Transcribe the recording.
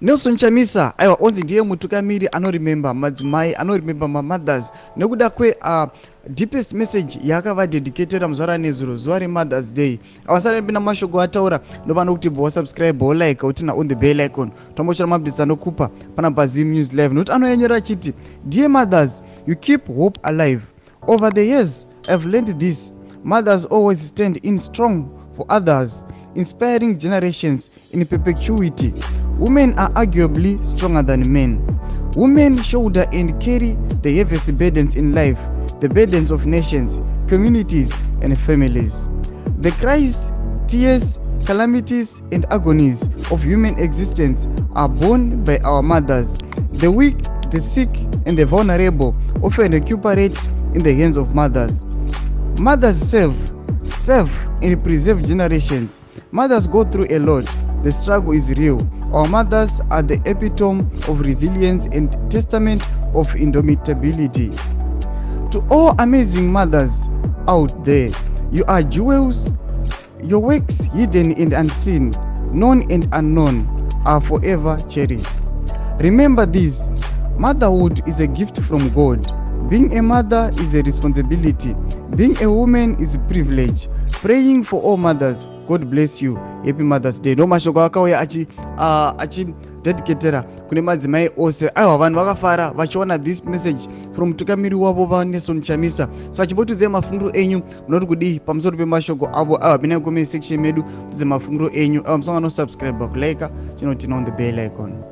Nelson Chamisa aiwa onzi ndiye mutungamiri anoremember madzimai, anoremember mamothers nekuda deepest message yakava dedicatera muzvara nezuro zuva remothers day. Avasarembe namashoko ataura ndovano kuti bva wasubscribe like utina on the bell icon tombochera mabdisi anokupa pana Bazim News Live nokuti anoyenyera chiti dear mothers, you keep hope alive. Over the years I've learned this: mothers always stand in strong for others, inspiring generations in perpetuity. Women are arguably stronger than men. Women shoulder and carry the heaviest burdens in life, the burdens of nations, communities, and families. The cries, tears, calamities, and agonies of human existence are borne by our mothers. The weak, the sick, and the vulnerable often recuperate in the hands of mothers. Mothers serve, and preserve generations. Mothers go through a lot. The struggle is real. Our mothers are the epitome of resilience and testament of indomitability. To all amazing mothers out there, you are jewels. Your works, hidden and unseen, known and unknown, are forever cherished. Remember this: motherhood is a gift from God. Being a mother is a responsibility. Being a woman is a privilege. Praying for all mothers. God bless you. Happy Mother's Day. No mashoko akauya achi dedicatera kune madzimai ose. Aiwa vanhu vakafara vachiona this message from mutungamiri wavo vaNelson Chamisa. Sachibotudze mafungiro enyu munoti kudii pamusoro pemashoko avo. Aiwa pina comment section medu tudze mafungiro enyu. Aiwa musanga no subscribe, like, chinotina on the bell icon.